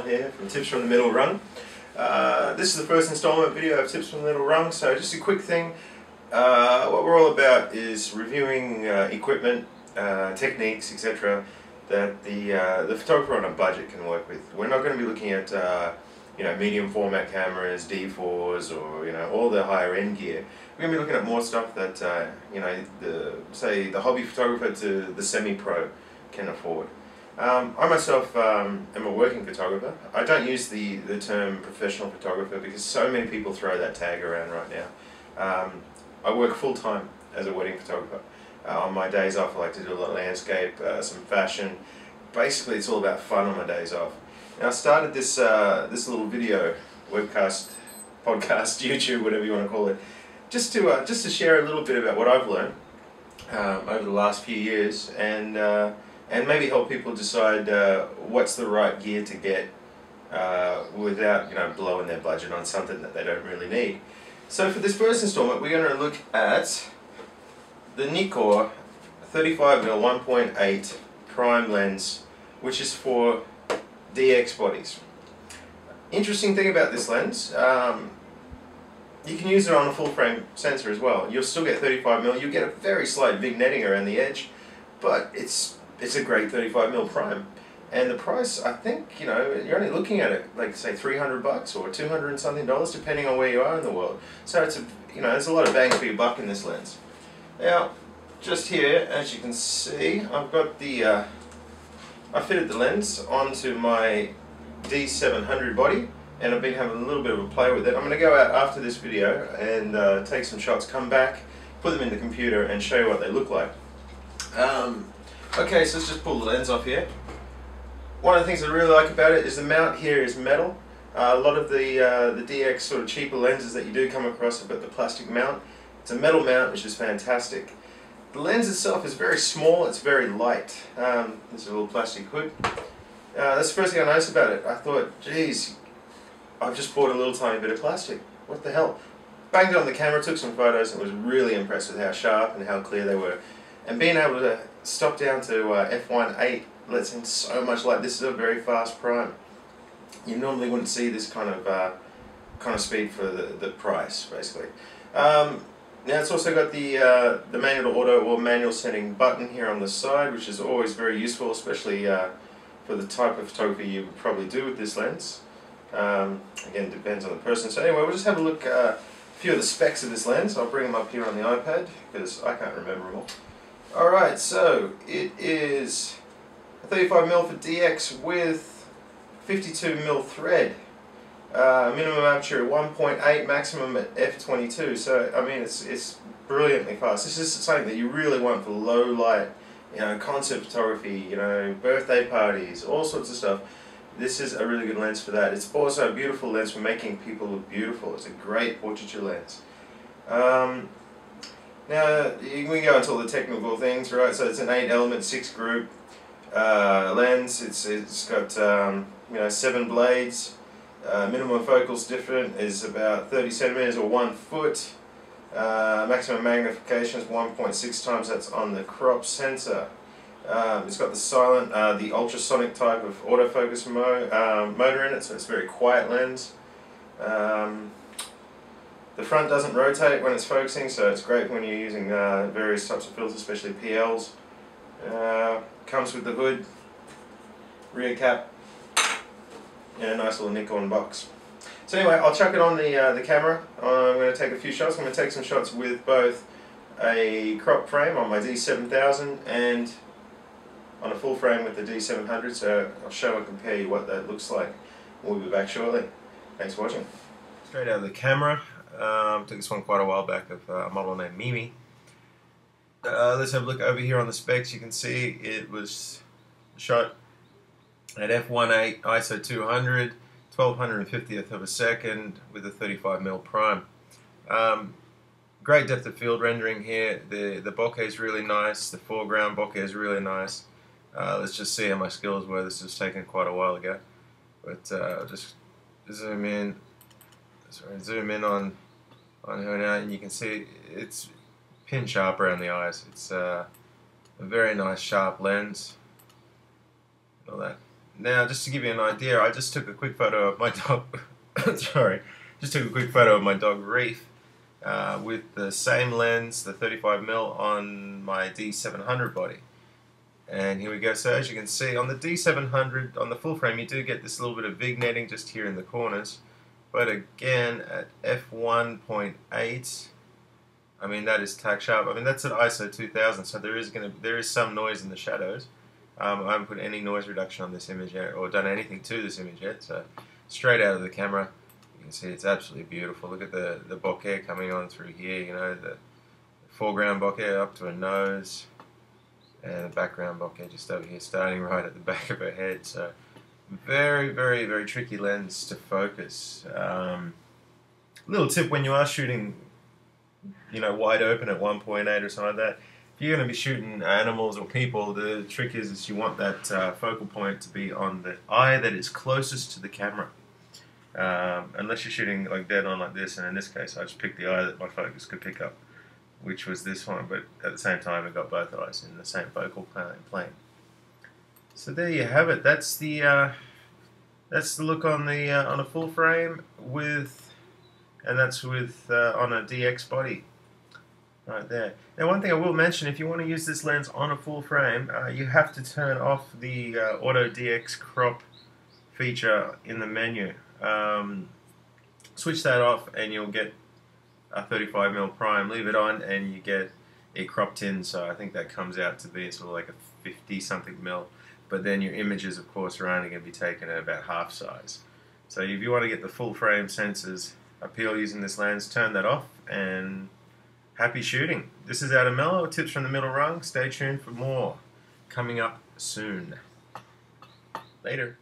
here from Tips from the Middle Rung. This is the first installment video of Tips from the Middle Rung, so just a quick thing. What we're all about is reviewing equipment, techniques, etc. that the photographer on a budget can work with. We're not going to be looking at medium format cameras, D4s, or all the higher end gear. We're going to be looking at more stuff that say the hobby photographer to the semi-pro can afford. I myself am a working photographer. I don't use the term professional photographer because so many people throw that tag around right now. I work full-time as a wedding photographer. On my days off I like to do a lot of landscape, some fashion. Basically it's all about fun on my days off. Now I started this little video, webcast, podcast, YouTube, whatever you want to call it, just to share a little bit about what I've learned over the last few years and maybe help people decide what's the right gear to get without blowing their budget on something that they don't really need. So for this first installment we're going to look at the Nikkor 35mm 1.8 prime lens, which is for DX bodies. Interesting thing about this lens, you can use it on a full frame sensor as well. You'll still get 35mm, you'll get a very slight vignetting around the edge, but it's a great 35mm prime. And the price, I think, you're only looking at it like say $300 or 200 and something dollars, depending on where you are in the world. So it's there's a lot of bang for your buck in this lens. Now, just here, as you can see, I've got I fitted the lens onto my D700 body, and I've been having a little bit of a play with it. I'm going to go out after this video and take some shots, come back, put them in the computer, and show you what they look like. Okay, so let's just pull the lens off here. One of the things I really like about it is the mount here is metal. A lot of the DX sort of cheaper lenses that you do come across have got the plastic mount. It's a metal mount, which is fantastic. The lens itself is very small, it's very light. There's a little plastic hood. That's the first thing I noticed about it. I thought, geez, I've just bought a little tiny bit of plastic. What the hell? Banged it on the camera, took some photos, and was really impressed with how sharp and how clear they were. And being able to stop down to f1.8 lets in so much light. This is a very fast prime. You normally wouldn't see this kind of speed for the price, basically. Now it's also got the manual to auto or manual setting button here on the side, which is always very useful, especially for the type of photography you would probably do with this lens. Again, it depends on the person. So anyway, we'll just have a look at a few of the specs of this lens. I'll bring them up here on the iPad because I can't remember them all. Alright, so it is 35mm for DX with 52mm thread. Minimum aperture at 1.8, maximum at f22. So I mean, it's brilliantly fast. This is something that you really want for low light, concert photography, birthday parties, all sorts of stuff. This is a really good lens for that. It's also a beautiful lens for making people look beautiful. It's a great portraiture lens. Now we can go into all the technical things, right? So it's an 8-element 6-group lens. It's got 7 blades. Minimum focal's different is about 30 centimeters or 1 foot. Maximum magnification is 1.6 times. That's on the crop sensor. It's got the silent, the ultrasonic type of autofocus motor in it, so it's a very quiet lens. The front doesn't rotate when it's focusing, so it's great when you're using various types of filters, especially PLs. Comes with the hood, rear cap, and a nice little Nikon box. So anyway, I'll chuck it on the camera. I'm going to take a few shots. I'm going to take some shots with both a crop frame on my D7000 and on a full frame with the D700, so I'll show and compare you what that looks like. We'll be back shortly. Thanks for watching. Straight out of the camera. Took this one quite a while back of a model named Mimi. Let's have a look over here on the specs. You can see it was shot at f1.8 ISO 200, 1250th of a second with a 35mm prime. Great depth of field rendering here. The bokeh is really nice. The foreground bokeh is really nice. Let's just see how my skills were. This was taken quite a while ago, but I'll just zoom in. Sorry, zoom in on her now, and you can see it's pin sharp around the eyes. It's a very nice sharp lens. All that Now, just to give you an idea, I just took a quick photo of my dog. Sorry, just took a quick photo of my dog Reef with the same lens, the 35mm, on my D700 body. And here we go. So as you can see, on the D700, on the full frame, you do get this little bit of vignetting just here in the corners. But again, at f1.8, I mean, that is tack sharp. I mean, that's at ISO 2000, so there is some noise in the shadows. I haven't put any noise reduction on this image yet, or done anything to this image yet. So straight out of the camera, you can see it's absolutely beautiful. Look at the bokeh coming on through here. You know, the foreground bokeh up to her nose, and the background bokeh just over here, starting right at the back of her head. So very, very, very tricky lens to focus. Little tip when you are shooting, you know, wide open at 1.8 or something like that. If you're going to be shooting animals or people, the trick is you want that focal point to be on the eye that is closest to the camera. Unless you're shooting like dead on like this, and in this case I just picked the eye that my focus could pick up, which was this one, but at the same time it got both eyes in the same focal plane. So there you have it. That's the look on a full frame with, and that's with on a DX body. Right there. Now, one thing I will mention, if you want to use this lens on a full frame, you have to turn off the Auto DX crop feature in the menu. Switch that off and you'll get a 35mm prime. Leave it on and you get it cropped in, so I think that comes out to be sort of like a 50 something mil. But then your images, of course, are only going to be taken at about half size. So if you want to get the full frame sensors appeal using this lens, turn that off and happy shooting. This is Adam Mello, tips from the middle rung. Stay tuned for more coming up soon. Later.